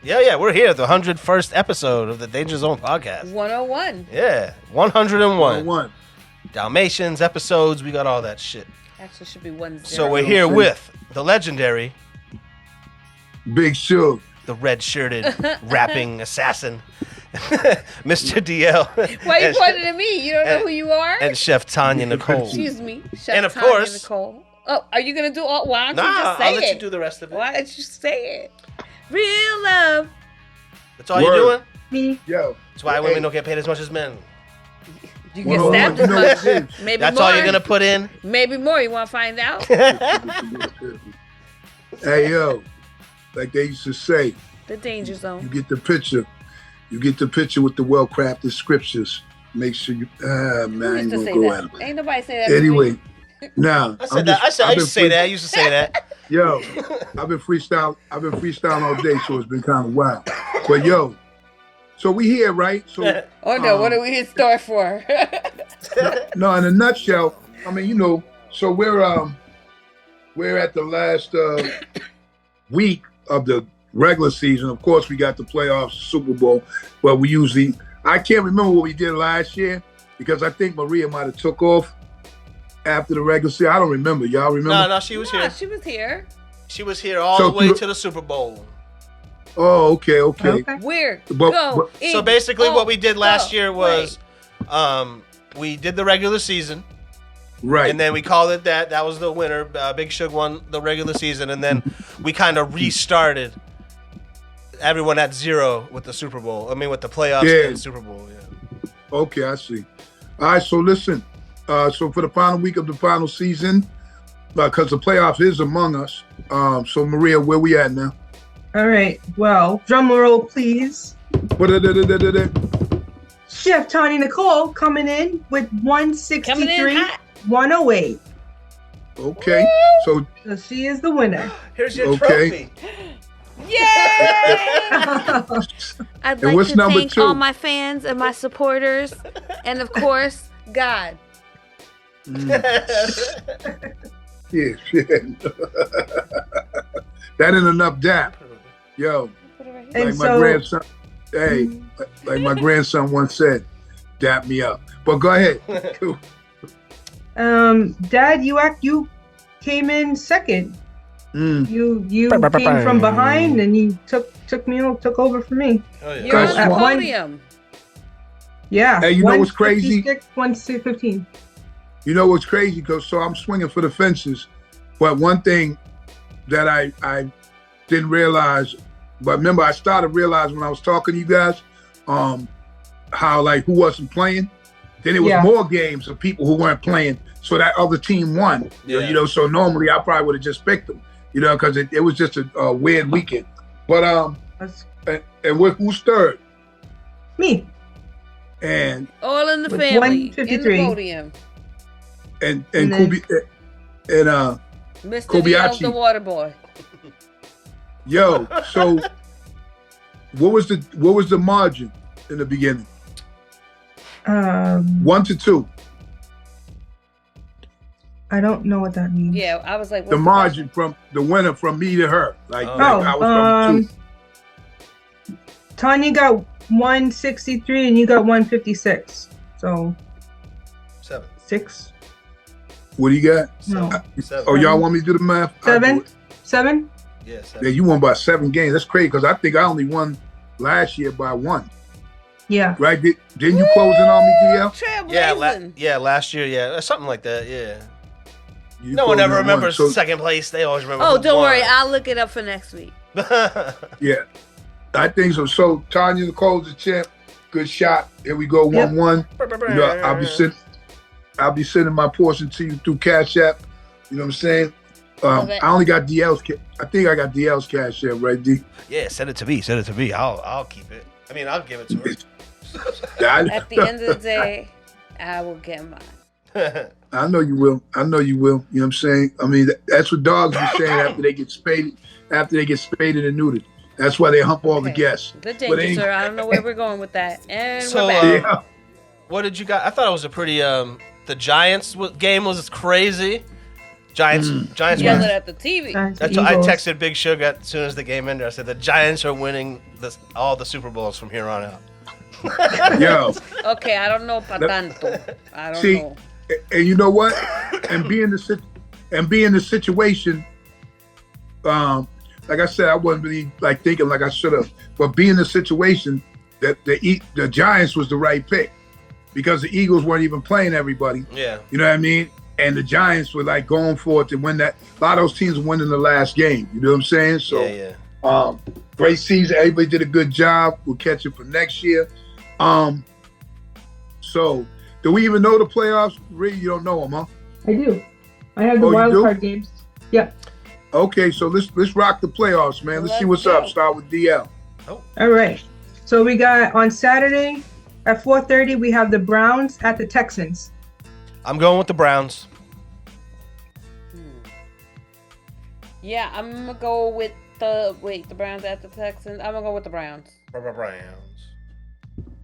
Yeah, we're here. The 101st episode of the Danger Zone podcast. 101. Yeah, 101. 101. Dalmatians, episodes, we got all that shit. Actually, should be 10. So we're here with the legendary Big Suge. the red-shirted rapping assassin, Mr. DL. Why you pointing at me? You don't know who you are? And Chef Tanya Nicole. Excuse me. Chef And of Tanya course- Nicole. Oh, are you going to do all? Why don't you Nah, just say I'll let it? you do the rest of it. Why don't you say it? Real love. That's all you're Word. doing? Me. Yo. That's why women don't get paid as much as men. You Well, get stabbed you as know what it much. is. Maybe That's more. all you're going to put in? Maybe more. You want to find out? Hey, yo. Like they used to say, The danger you zone. get the picture. You get the picture with the well-crafted scriptures. Make sure you, man, Who I used ain't to gonna say go that? at him. Ain't nobody say that. Anyway, now I said that. I used to say that. I used to say that. Yo, I've been freestyling all day, so it's been kind of wild. But yo, so we here, right? So Oh no, what are we in store for? no, in a nutshell, I mean, you know, so we're at the last week of the regular season. Of course, we got the playoffs, Super Bowl, but we usually I can't remember what we did last year because I think Maria might have took off after the regular season. I don't remember. Y'all remember? No, she was No, here. she was here. She was here all So the way you- to the Super Bowl. Oh, okay. We're But- go. So basically, what we did last year was, we did the regular season, Right. and then we called it that. That was the winner. Big Suge won the regular season, and then we kind of restarted. Everyone at zero with the Super Bowl. I mean, with the playoffs Yeah. and Super Bowl. Yeah. Okay, I see. All right, so listen. So for the final week of the final season, because the playoff is among us. So Maria, where we at now? All right. Well, drum roll, please. Chef Tanya Nicole coming in with Coming in 163, hot. 108. Okay. So So she is the winner. Here's your Okay. trophy. Yay! I'd like what's to number thank 2? all my fans and my supporters, and of course, God. yeah, shit. That ain't enough dap. Yo, And like my so, grandson. Hey, like my grandson once said, dap me up. But go ahead. Dad, you came in second. Mm. You came from behind and you took over for me. Oh, yeah. You're on the At one- podium. Yeah. Hey, you know what's crazy? 115. You know what's crazy? Because so I'm swinging for the fences, but one thing that I didn't realize, but remember I started realizing when I was talking to you guys, how like who wasn't playing. Then it was Yeah. more games of people who weren't playing, so that other team won. Yeah. You know, so normally I probably would have just picked them. You know, because it was just a weird weekend. But That's and who's third? me. And All in the With family. In the 153. podium. and And Kubi and Mr. Kobayashi. DL's the water boy. yo, so what was the margin in the beginning? 1-2. I don't know what that means. Yeah, I was like, The what's margin from the winner from me to her. Like, Oh. like I was from 2. Tanya got 163 and you got 156. So 7. 6, What do you got? no, 7. Oh, y'all want me to do the math? I'll do 7, it. 7. Yeah, 7. Yeah, you won by 7 games. That's crazy because I think I only won last year by 1. Yeah. Right? Didn't you close in on me, DL? Trailblazing. Last year, something like that, yeah. You No one closed ever in on remembers So, second place. They always remember. Oh, who don't won. worry. I'll look it up for next week. yeah, I think so. So Tanya Nicole's the champ. Good shot. Here we go, 1-1. You know, I'll be sending my portion to you through Cash App. You know what I'm saying? Okay. I only got DL's. I think I got DL's Cash App, right, D? Yeah, send it to me. Send it to me. I'll keep it. I mean, I'll give it to her. At the end of the day, I will get mine. I know you will. I know you will. You know what I'm saying? I mean, that's what dogs be saying after they get spaded, and neutered. That's why they hump all the Okay. guests. Good But danger, ain't- sir. I don't know where we're going with that. And So, we're back. Yeah. What did you got? I thought it was a pretty. The Giants game was crazy. Giants Yell win. it at the TV. That's what I texted Big Sugar as soon as the game ended. I said the Giants are winning all the Super Bowls from here on out. Yo. Okay, I don't know pa tanto. I don't know. And you know what? And being the situation, like I said, I wasn't really like thinking like I should have. But being the situation that the Giants was the right pick because the Eagles weren't even playing everybody. Yeah. You know what I mean? And the Giants were like going for it to win that. A lot of those teams were winning the last game. You know what I'm saying? So, great season. Everybody did a good job. We'll catch it for next year. So, do we even know the playoffs? Really, you don't know them, huh? I do. I have the wild card games. Yep. Okay, so let's rock the playoffs, man. Let's see what's up. Start with DL. Oh. All right. So we got on Saturday at 4:30. We have the Browns at the Texans. I'm going with the Browns. Yeah, I'm gonna go with the Browns at the Texans. I'm gonna go with the Browns.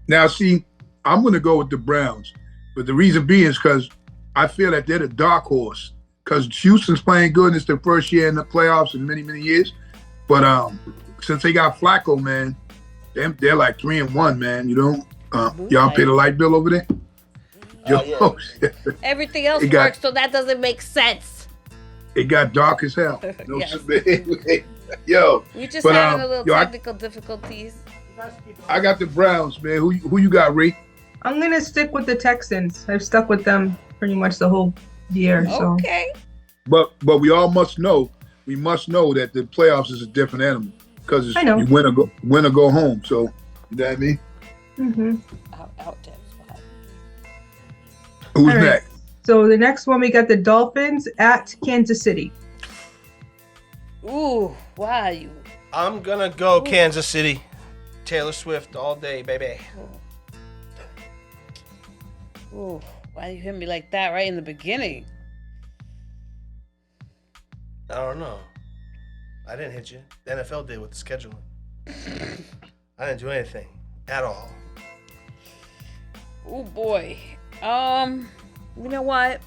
Now, see, I'm going to go with the Browns, but the reason being is because I feel that they're the dark horse. Because Houston's playing good, and it's their first year in the playoffs in many, many years. But since they got Flacco, man, they're like 3-1, man. You know, y'all pay the light bill over there. Yo, everything else works, so that doesn't make sense. It got dark as hell. Yes. Yo, we just having a little technical difficulties. I got the Browns, man. Who you got, Ree? I'm gonna stick with the Texans. I've stuck with them pretty much the whole year. So. Okay. But we all must know. We must know that the playoffs is a different animal because you win or go home. So you know what I mean? Mm-hmm. Who's next? So the next one we got the Dolphins at Kansas City. Ooh, why? I'm gonna go Kansas City. Taylor Swift all day, baby. Ooh, why you hit me like that right in the beginning? I don't know. I didn't hit you. The NFL did with the scheduling. I didn't do anything at all. Oh boy. You know what?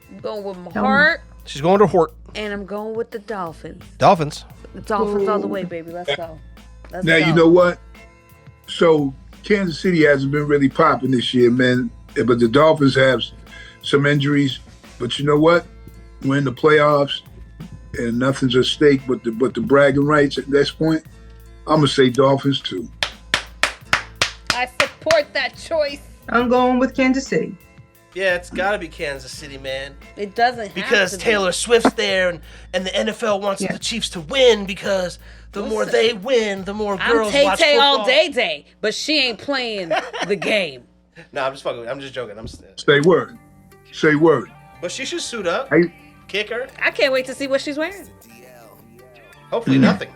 I'm going with my heart. She's going to Hort. And I'm going with the Dolphins. Dolphins. The Dolphins all the way, baby. Let's go. Now, you know what? So, Kansas City hasn't been really popping this year, man. But the Dolphins have some injuries. But you know what? We're in the playoffs, and nothing's at stake but the bragging rights at this point. I'm going to say Dolphins, too. I support that choice. I'm going with Kansas City. Yeah, it's got to be Kansas City, man. It doesn't because have to Taylor Swift's there, and the NFL wants the Chiefs to win because the more they win, the more girls watch football. I'm Tay all day, but she ain't playing the game. No, I'm just fucking. I'm just joking. Say word. Say word. But she should suit up. Kick her. I can't wait to see what she's wearing. Hopefully nothing.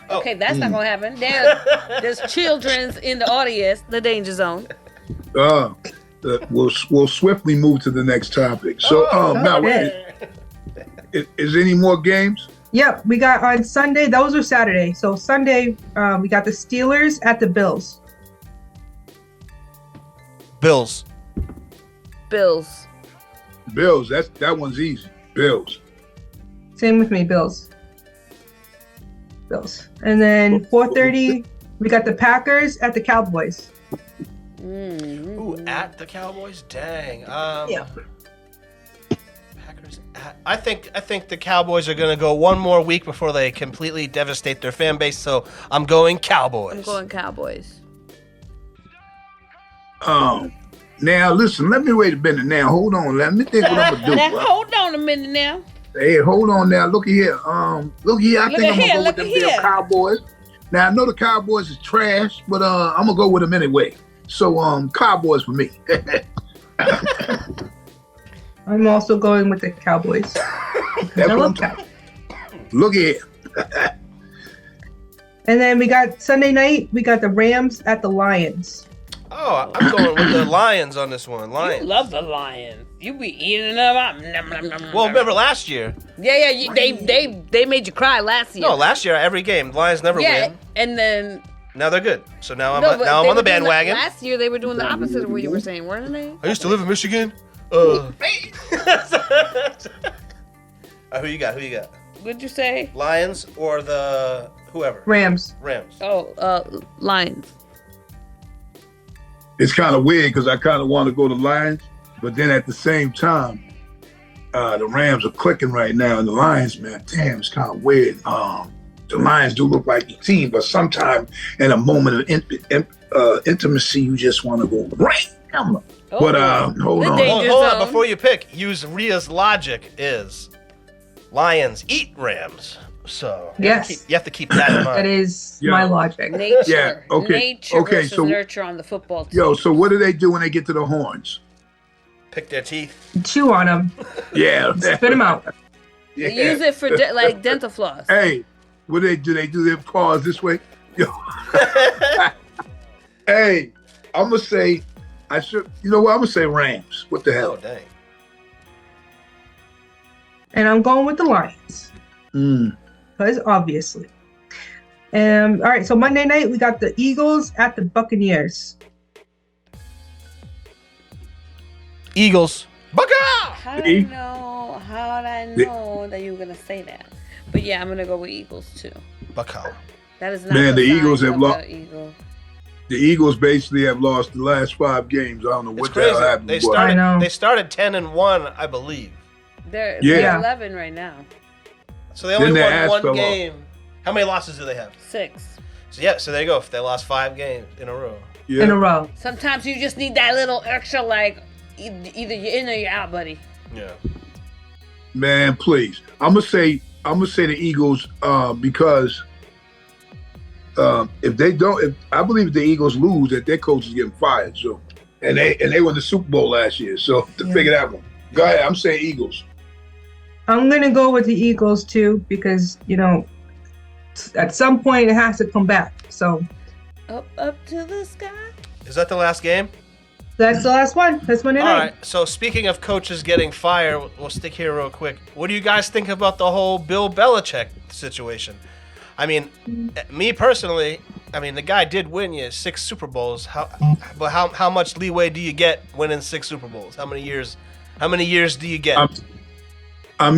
Okay, that's not gonna happen. There's children's in the audience, the danger zone. We'll swiftly move to the next topic. So, now, is any more games? Yep, we got on Sunday. Those are Saturday. So Sunday, we got the Steelers at the Bills. Bills. That one's easy. Bills. Same with me, Bills. And then 4:30, we got the Packers at the Cowboys. Ooh, at the Cowboys? Dang. Yeah. Packers at, I think the Cowboys are going to go one more week before they completely devastate their fan base, so I'm going Cowboys. I'm going Cowboys. Now listen, let me wait a minute now. Hold on, let me think what I'm gonna do. Now, hold on a minute now. Hey, hold on now. Look here. I think I'm gonna go with them damn Cowboys. Now I know the Cowboys is trash, but I'm gonna go with them anyway. So Cowboys for me. I'm also going with the Cowboys. I love Cowboys. Look here. And then we got Sunday night, we got the Rams at the Lions. Oh, I'm going with the Lions on this one. Lions. You love the Lions. You be eating them up. Well, remember last year? Yeah. They made you cry last year. No, last year every game, the Lions never win. And then now they're good. So now I'm on the bandwagon. Last year they were doing the opposite of what you were saying, weren't they? I used to live in Michigan. Who you got? Who you got? What'd you say? Lions or the whoever? Rams. Rams. Oh, Lions. It's kind of weird because I kind of want to go to Lions, but then at the same time, the Rams are clicking right now, and the Lions, man, damn, it's kind of weird. The Lions do look like a team, but sometimes in a moment of intimacy, you just want to go Ram. Oh, But hold on. Hold on, before you pick, use Rhea's logic is Lions eat Rams. So Yes. you have to keep that in mind. That is Yeah. my logic. Nature. Yeah, okay, Nature okay, versus so- nurture on the football team. Yo, so what do they do when they get to the horns? Pick their teeth. Chew on them. Yeah. Spit them out. Yeah. They use it for like dental floss. Hey, what do they do? They do their paws this way? Yo. Hey, I'm going to say, you know what? I'm going to say Rams. What the hell? Oh, dang. And I'm going with the Lions. Mm. Because obviously. All right, so Monday night, we got the Eagles at the Buccaneers. Eagles. Bucka! How did I know? How did I know that you were gonna say that? But yeah, I'm gonna go with Eagles too. Bucka. That is not Man, the sign Eagles have of lost. the Eagle. The Eagles basically have lost the last 5 games. I don't know It's what the hell crazy. happened. They boy. I know. started 10-1, I believe. They're Yeah. 11 right now. So they only Then their won ass one fell off. game. How many losses do they have? 6. So yeah, so there you go. They lost 5 games in a row. Yeah. In a row. Sometimes you just need that little extra, like either you're in or you're out, buddy. Yeah. Man, please. I'm gonna say the Eagles because if I believe if the Eagles lose, that their coach is getting fired. So, and they won the Super Bowl last year. So to figure that one. Go ahead. I'm saying Eagles. I'm going to go with the Eagles too because, at some point it has to come back. So Up to the sky. Is that the last game? that's the last one. That's Monday All night. right. So speaking of coaches getting fired, we'll stick here real quick. What do you guys think about the whole Bill Belichick situation? I mean, me personally, the guy did win you 6 Super Bowls. How much leeway do you get winning 6 Super Bowls? How many years do you get? So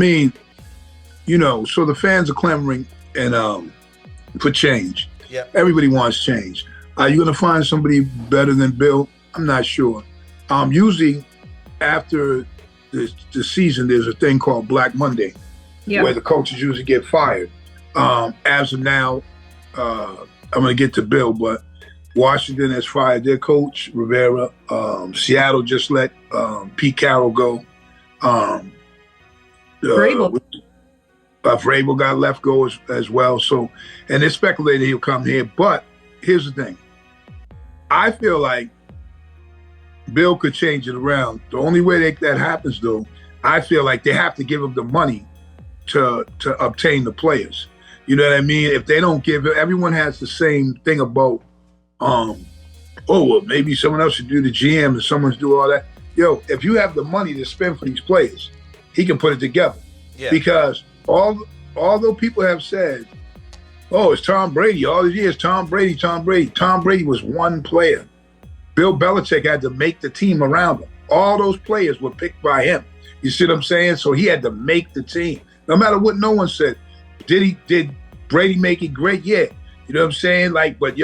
the fans are clamoring and for change. Yeah. Everybody wants change. Are you going to find somebody better than Bill? I'm not sure. Usually after the season, there's a thing called Black Monday, where the coaches usually get fired. As of now, I'm going to get to Bill, but Washington has fired their coach, Rivera. Seattle just let Pete Carroll go. Vrabel. Vrabel got left go as well. So, and it's speculated he'll come here. But here's the thing. I feel like Bill could change it around. The only way that happens, though, I feel like they have to give him the money to obtain the players. You know what I mean? If they don't give it, everyone has the same thing about, maybe someone else should do the GM and someone's do all that. Yo, if you have the money to spend for these players, he can put it together. Yeah. Because although people have said, oh, it's Tom Brady, all these years, Tom Brady. Tom Brady was one player. Bill Belichick had to make the team around him. All those players were picked by him. You see what I'm saying? So he had to make the team. No matter what no one said. Did Brady make it great? Yeah. You know what I'm saying? But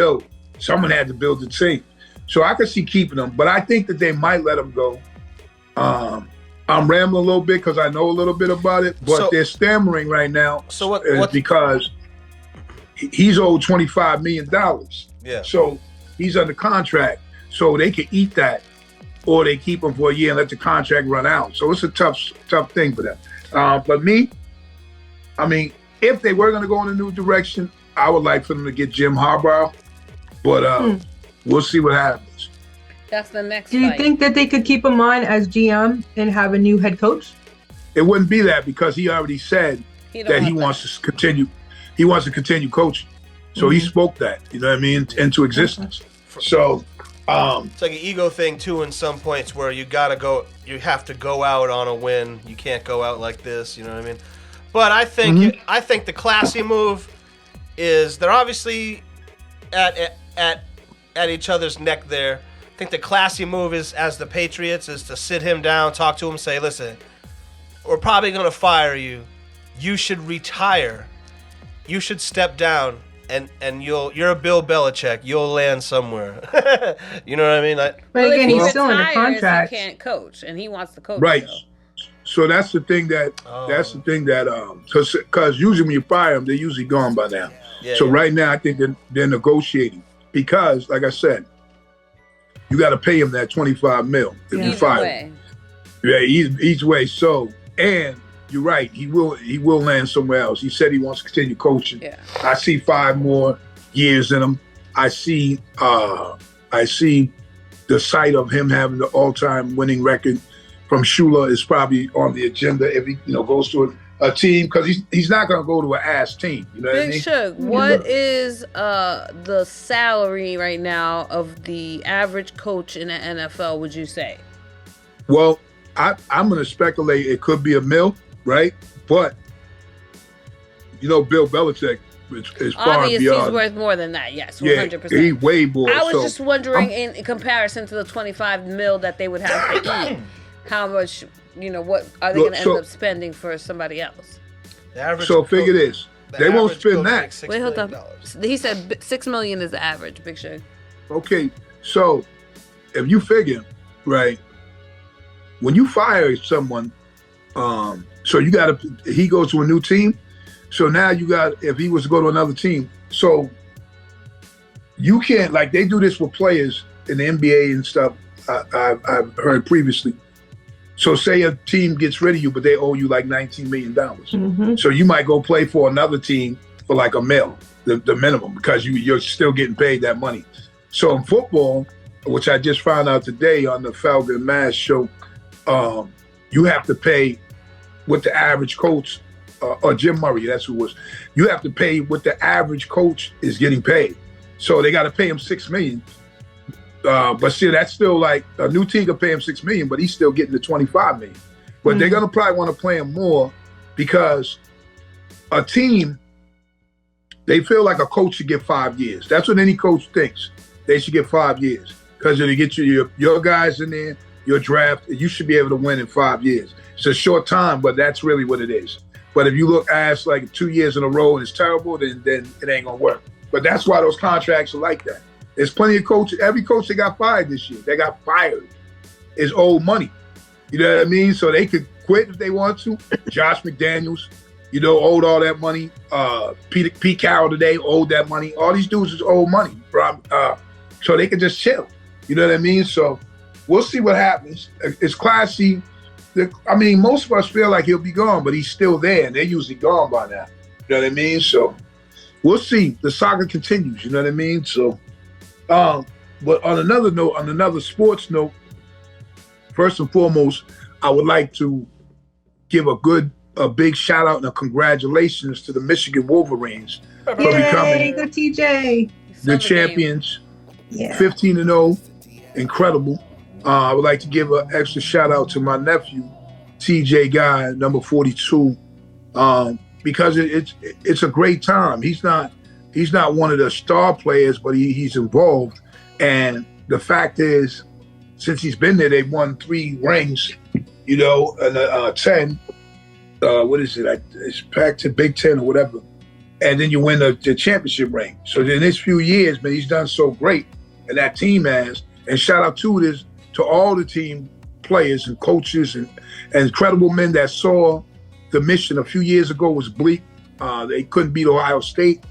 someone had to build the team. So I could see keeping him, but I think that they might let him go. I'm rambling a little bit because I know a little bit about it, but they're stammering right now. So what? Because he's owed $25 million. Yeah. So he's under contract. So they could eat that, or they keep him for a year and let the contract run out. So it's a tough thing for them. But if they were going to go in a new direction, I would like for them to get Jim Harbaugh. But we'll see what happens. That's the next Do you fight. think that they could keep him on as GM and have a new head coach? It wouldn't be that because he already said that he wants to continue. He wants to continue coaching. So he spoke that, you know what I mean, into existence. So it's like an ego thing too in some points where you have to go out on a win. You can't go out like this, you know what I mean? But I think the classy move is they're obviously at each other's neck there. think the classy move is, as the Patriots, is to sit him down, talk to him, say, listen, we're probably going to fire you. You should retire. You should step down, and you're a Bill Belichick. You'll land somewhere. You know what I mean? But again, he's if he still in the retires, contract. He can't coach, and he wants to coach. Right. Still. So that's the thing that because usually when you fire them, they're usually gone by now. Yeah, so yeah. right now, I think they're negotiating because, like I said, you got to pay him that $25 million if you Either fire way. him. Yeah, each way. So, and you're right, he will land somewhere else. He said he wants to continue coaching. Yeah. I see 5 more years in him. I see the sight of him having the all-time winning record from Shula is probably on the agenda if he goes to a team, because he's not going to go to an ass team. You know what I Big mean? Shug, what is the salary right now of the average coach in the NFL, would you say? Well, I'm going to speculate it could be $1 million, right? But Bill Belichick is far Obviously, beyond. he's worth more than that. Yes, Yeah, 100%. he's way more. I was So, just wondering, in comparison to the $25 million that they would have to eat, how much, what are they going to end up spending for somebody else? The average So coach- figure this. the They won't average spend coach that. makes $6 Wait, hold million. up. He said $6 million is the average, Big Shug. Okay, so if you figure, right, when you fire someone, so you got to, he goes to a new team. So now if he was to go to another team, so you can't, like they do this with players in the NBA and stuff, I've heard previously. So say a team gets rid of you, but they owe you like $19 million. Mm-hmm. So you might go play for another team for like $1 million, the minimum, because you're still getting paid that money. So in football, which I just found out today on the Falcon Mass show, you have to pay what the average coach, or Jim Murray, that's who it was. You have to pay what the average coach is getting paid. So they got to pay him $6 million. But see, that's still like a new team could pay him $6 million, but he's still getting the $25 million. But they're gonna probably want to play him more because a team, they feel like a coach should get 5 years. That's what any coach thinks. They should get 5 years because it'll get you your guys in there, your draft. You should be able to win in 5 years. It's a short time, but that's really what it is. But if you look ass like 2 years in a row and it's terrible, then it ain't gonna work. But that's why those contracts are like that. There's plenty of coaches. Every coach that got fired this year, they got fired, is owed money. You know what I mean? So they could quit if they want to. Josh McDaniels, owed all that money. Pete Carroll today owed that money. All these dudes is owed money. So they could just chill. You know what I mean? So we'll see what happens. It's classy. Most of us feel like he'll be gone, but he's still there, and they're usually gone by now. You know what I mean? So we'll see. The saga continues. You know what I mean? So. But on another note, on another sports note, first and foremost, I would like to give a big shout out and a congratulations to the Michigan Wolverines for Yay, becoming go TJ. the champions, Yeah. 15-0, incredible. I would like to give an extra shout out to my nephew, TJ Guy, number 42, because it's a great time. He's not one of the star players, but he's involved. And the fact is, since he's been there, they've won 3 rings, and 10. What is it? It's back to Big Ten or whatever. And then you win the championship ring. So in this few years, man, he's done so great, and that team has. And shout out to all the team players and coaches and incredible men that saw the mission a few years ago was bleak. They couldn't beat Ohio State.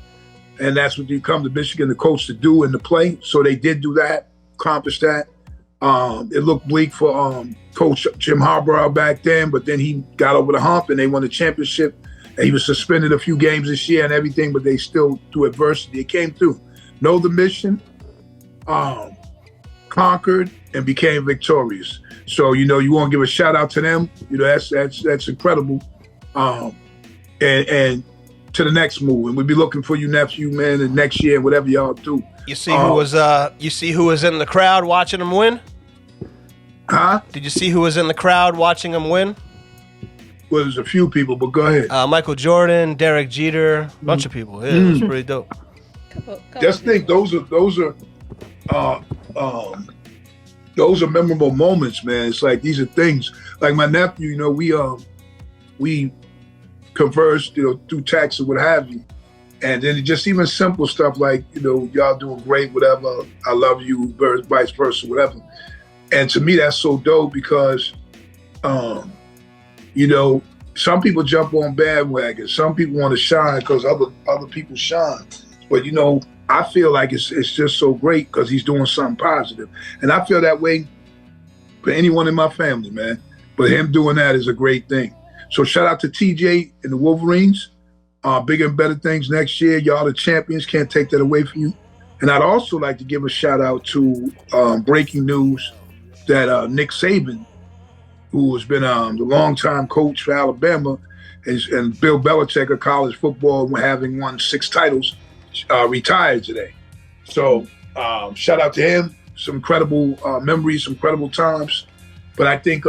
And that's what you come to Michigan, the coach, to do and to play. So they did do that, accomplished that. It looked bleak for Coach Jim Harbaugh back then, but then he got over the hump and they won the championship. And he was suspended a few games this year and everything, but they still, through adversity, it came through. Know the mission, conquered, and became victorious. So, you want to give a shout out to them. That's incredible. And to the next move, and we'll be looking for you, nephew, man, and next year, whatever y'all do. You see who was in the crowd watching him win? Huh? Did you see who was in the crowd watching him win? Well, there's a few people, but go ahead. Michael Jordan, Derek Jeter, a bunch of people. Yeah, it was pretty dope. Just think, those are those are memorable moments, man. It's like these are things. Like my nephew, you know, we conversed, you know, through text or what have you. And then just even simple stuff like, you know, y'all doing great, whatever. I love you, vice versa, whatever. And to me, that's so dope because, you know, some people jump on bandwagons. Some people want to shine because other people shine. But, you know, I feel like it's just so great because he's doing something positive. And I feel that way for anyone in my family, man. But him doing that is a great thing. So shout out to TJ and the Wolverines. Bigger and better things next year. Y'all the champions. Can't take that away from you. And I'd also like to give a shout out to breaking news that Nick Saban, who has been the longtime coach for Alabama, and Bill Belichick of college football, having won 6 titles, retired today. So shout out to him. Some incredible memories, some incredible times. But I think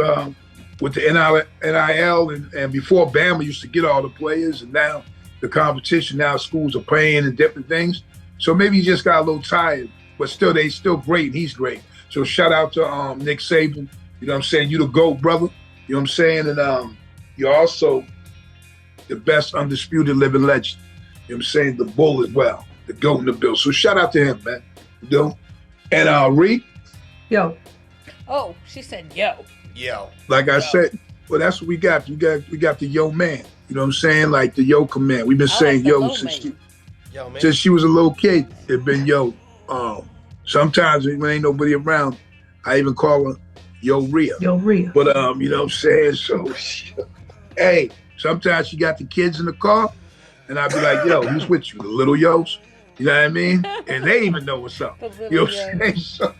with the NIL and before Bama used to get all the players, and now the competition, now schools are playing and different things. So maybe he just got a little tired, but still, they still great, and he's great. So shout out to Nick Saban. You know what I'm saying? You the GOAT, brother. You know what I'm saying? And you're also the best undisputed living legend. You know what I'm saying? The bull as well. The GOAT in the bill. So shout out to him, man. You know? And Reed? Yo. Oh, she said yo. Yo. Like I said, well, that's what we got. We got the yo man. You know what I'm saying? Like the yo command. We've been saying yo since she was a little kid. It's been yo. Sometimes when ain't nobody around, I even call her Yo Rhea. Yo Rhea. But you know what I'm saying? So hey, sometimes she got the kids in the car, and I'd be like, yo, who's with you? The little yos? You know what I mean? And they even know what's up. You know what I'm saying? So,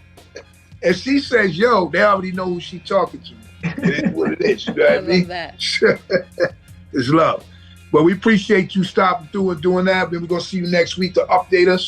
if she says yo, they already know who she talking to. It is what it is. You know what I mean? That. It's love. But we appreciate you stopping through and doing that. Then we're going to see you next week to update us